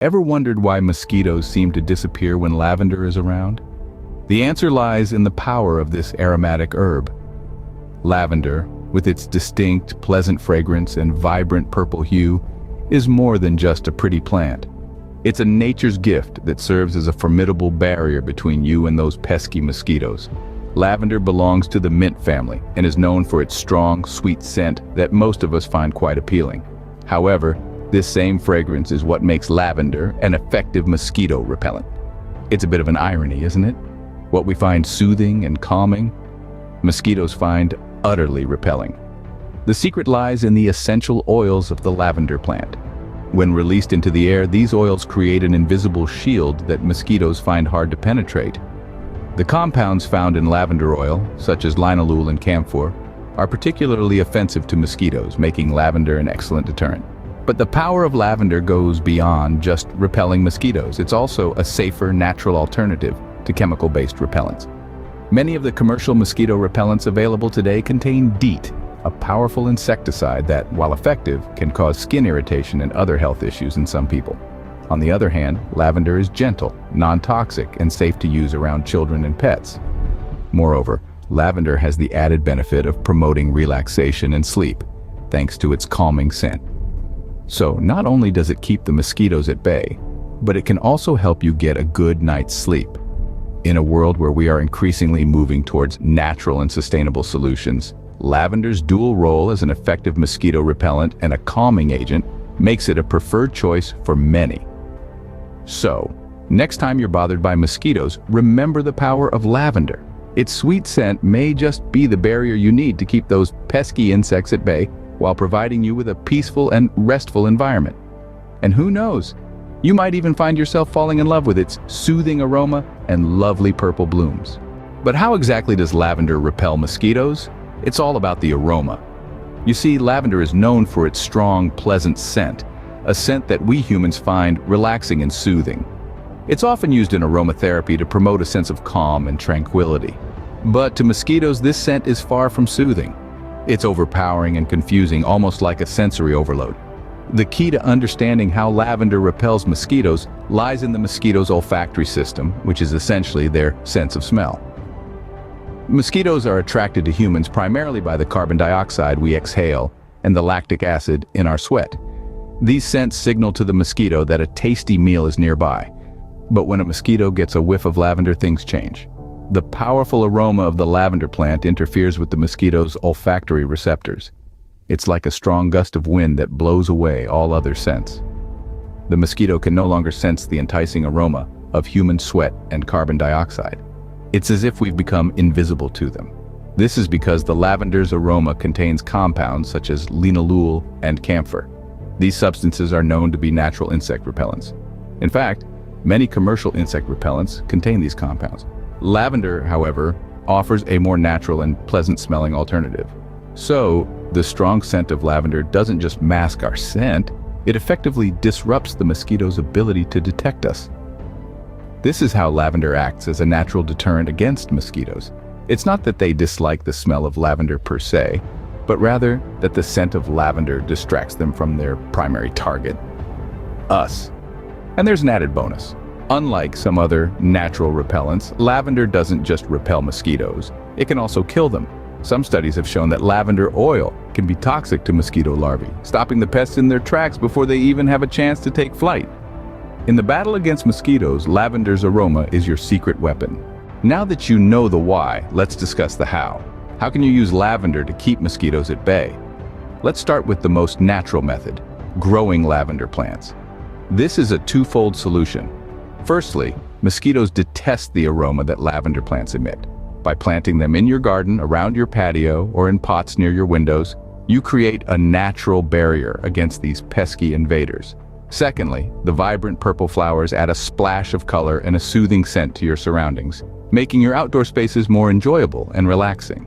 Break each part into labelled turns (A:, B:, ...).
A: Ever wondered why mosquitoes seem to disappear when lavender is around? The answer lies in the power of this aromatic herb. Lavender, with its distinct, pleasant fragrance and vibrant purple hue, is more than just a pretty plant. It's a nature's gift that serves as a formidable barrier between you and those pesky mosquitoes. Lavender belongs to the mint family and is known for its strong, sweet scent that most of us find quite appealing. However, this same fragrance is what makes lavender an effective mosquito repellent. It's a bit of an irony, isn't it? What we find soothing and calming, mosquitoes find utterly repelling. The secret lies in the essential oils of the lavender plant. When released into the air, these oils create an invisible shield that mosquitoes find hard to penetrate. The compounds found in lavender oil, such as linalool and camphor, are particularly offensive to mosquitoes, making lavender an excellent deterrent. But the power of lavender goes beyond just repelling mosquitoes. It's also a safer, natural alternative to chemical-based repellents. Many of the commercial mosquito repellents available today contain DEET, a powerful insecticide that, while effective, can cause skin irritation and other health issues in some people. On the other hand, lavender is gentle, non-toxic, and safe to use around children and pets. Moreover, lavender has the added benefit of promoting relaxation and sleep, thanks to its calming scent. So, not only does it keep the mosquitoes at bay, but it can also help you get a good night's sleep. In a world where we are increasingly moving towards natural and sustainable solutions, lavender's dual role as an effective mosquito repellent and a calming agent makes it a preferred choice for many. So, next time you're bothered by mosquitoes, remember the power of lavender. Its sweet scent may just be the barrier you need to keep those pesky insects at bay while providing you with a peaceful and restful environment. And who knows, you might even find yourself falling in love with its soothing aroma and lovely purple blooms. But how exactly does lavender repel mosquitoes? It's all about the aroma. You see, lavender is known for its strong, pleasant scent, a scent that we humans find relaxing and soothing. It's often used in aromatherapy to promote a sense of calm and tranquility. But to mosquitoes, this scent is far from soothing. It's overpowering and confusing, almost like a sensory overload. The key to understanding how lavender repels mosquitoes lies in the mosquito's olfactory system, which is essentially their sense of smell. Mosquitoes are attracted to humans primarily by the carbon dioxide we exhale and the lactic acid in our sweat. These scents signal to the mosquito that a tasty meal is nearby. But when a mosquito gets a whiff of lavender, things change. The powerful aroma of the lavender plant interferes with the mosquito's olfactory receptors. It's like a strong gust of wind that blows away all other scents. The mosquito can no longer sense the enticing aroma of human sweat and carbon dioxide. It's as if we've become invisible to them. This is because the lavender's aroma contains compounds such as linalool and camphor. These substances are known to be natural insect repellents. In fact, many commercial insect repellents contain these compounds. Lavender, however, offers a more natural and pleasant-smelling alternative. So, the strong scent of lavender doesn't just mask our scent, it effectively disrupts the mosquito's ability to detect us. This is how lavender acts as a natural deterrent against mosquitoes. It's not that they dislike the smell of lavender per se, but rather that the scent of lavender distracts them from their primary target, us. And there's an added bonus. Unlike some other natural repellents, lavender doesn't just repel mosquitoes, it can also kill them. Some studies have shown that lavender oil can be toxic to mosquito larvae, stopping the pests in their tracks before they even have a chance to take flight. In the battle against mosquitoes, lavender's aroma is your secret weapon. Now that you know the why, let's discuss the how. How can you use lavender to keep mosquitoes at bay? Let's start with the most natural method, growing lavender plants. This is a twofold solution. Firstly, mosquitoes detest the aroma that lavender plants emit. By planting them in your garden, around your patio, or in pots near your windows, you create a natural barrier against these pesky invaders. Secondly, the vibrant purple flowers add a splash of color and a soothing scent to your surroundings, making your outdoor spaces more enjoyable and relaxing.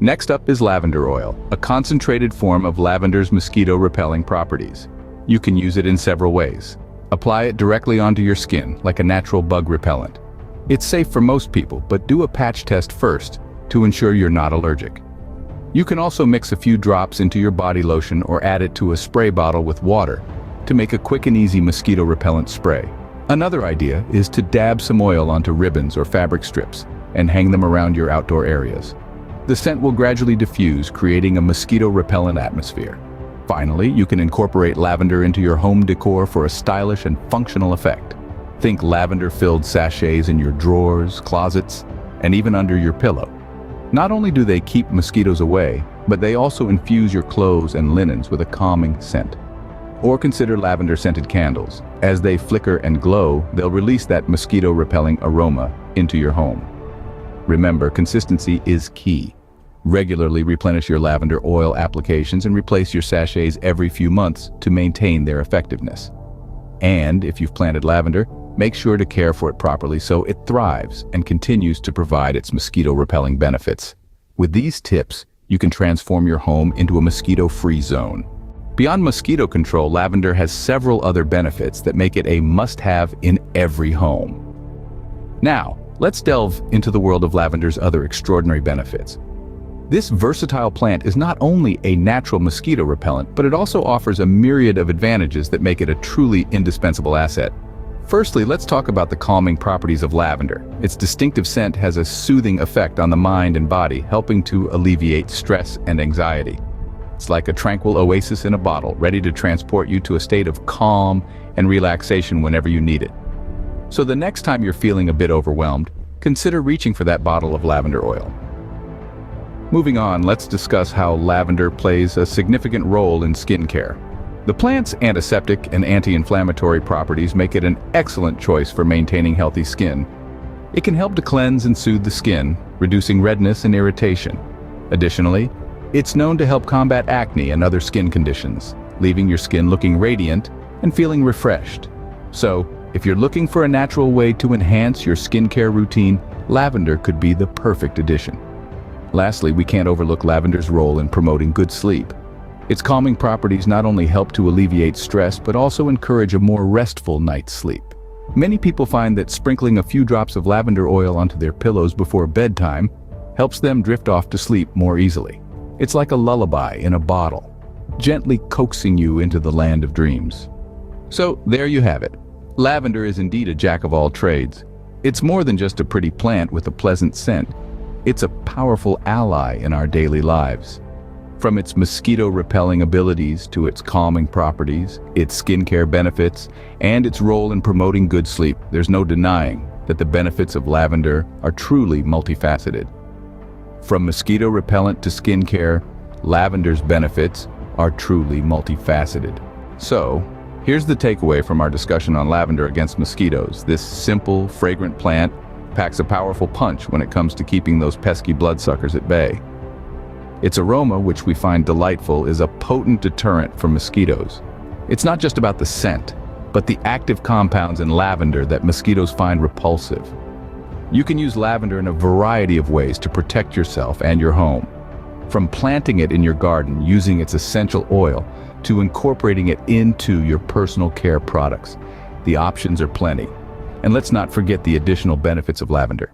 A: Next up is lavender oil, a concentrated form of lavender's mosquito-repelling properties. You can use it in several ways. Apply it directly onto your skin, like a natural bug repellent. It's safe for most people, but do a patch test first to ensure you're not allergic. You can also mix a few drops into your body lotion or add it to a spray bottle with water to make a quick and easy mosquito repellent spray. Another idea is to dab some oil onto ribbons or fabric strips and hang them around your outdoor areas. The scent will gradually diffuse, creating a mosquito repellent atmosphere. Finally, you can incorporate lavender into your home decor for a stylish and functional effect. Think lavender-filled sachets in your drawers, closets, and even under your pillow. Not only do they keep mosquitoes away, but they also infuse your clothes and linens with a calming scent. Or consider lavender-scented candles. As they flicker and glow, they'll release that mosquito-repelling aroma into your home. Remember, consistency is key. Regularly replenish your lavender oil applications and replace your sachets every few months to maintain their effectiveness. And if you've planted lavender, make sure to care for it properly so it thrives and continues to provide its mosquito-repelling benefits. With these tips, you can transform your home into a mosquito-free zone. Beyond mosquito control, lavender has several other benefits that make it a must-have in every home. Now, let's delve into the world of lavender's other extraordinary benefits. This versatile plant is not only a natural mosquito repellent, but it also offers a myriad of advantages that make it a truly indispensable asset. Firstly, let's talk about the calming properties of lavender. Its distinctive scent has a soothing effect on the mind and body, helping to alleviate stress and anxiety. It's like a tranquil oasis in a bottle, ready to transport you to a state of calm and relaxation whenever you need it. So the next time you're feeling a bit overwhelmed, consider reaching for that bottle of lavender oil. Moving on, let's discuss how lavender plays a significant role in skincare. The plant's antiseptic and anti-inflammatory properties make it an excellent choice for maintaining healthy skin. It can help to cleanse and soothe the skin, reducing redness and irritation. Additionally, it's known to help combat acne and other skin conditions, leaving your skin looking radiant and feeling refreshed. So, if you're looking for a natural way to enhance your skincare routine, lavender could be the perfect addition. Lastly, we can't overlook lavender's role in promoting good sleep. Its calming properties not only help to alleviate stress, but also encourage a more restful night's sleep. Many people find that sprinkling a few drops of lavender oil onto their pillows before bedtime helps them drift off to sleep more easily. It's like a lullaby in a bottle, gently coaxing you into the land of dreams. So, there you have it. Lavender is indeed a jack of all trades. It's more than just a pretty plant with a pleasant scent. It's a powerful ally in our daily lives. From its mosquito-repelling abilities to its calming properties, its skincare benefits, and its role in promoting good sleep, there's no denying that the benefits of lavender are truly multifaceted. From mosquito repellent to skincare, lavender's benefits are truly multifaceted. So, here's the takeaway from our discussion on lavender against mosquitoes. This simple, fragrant plant packs a powerful punch when it comes to keeping those pesky bloodsuckers at bay. Its aroma, which we find delightful, is a potent deterrent for mosquitoes. It's not just about the scent, but the active compounds in lavender that mosquitoes find repulsive. You can use lavender in a variety of ways to protect yourself and your home. From planting it in your garden, using its essential oil, to incorporating it into your personal care products. The options are plenty. And let's not forget the additional benefits of lavender.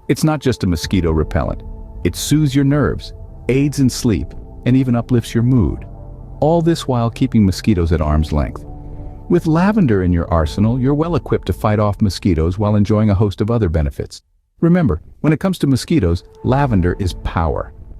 A: It's not just a mosquito repellent. It soothes your nerves, aids in sleep, and even uplifts your mood. All this while keeping mosquitoes at arm's length. With lavender in your arsenal, you're well equipped to fight off mosquitoes while enjoying a host of other benefits. Remember, when it comes to mosquitoes, lavender is power.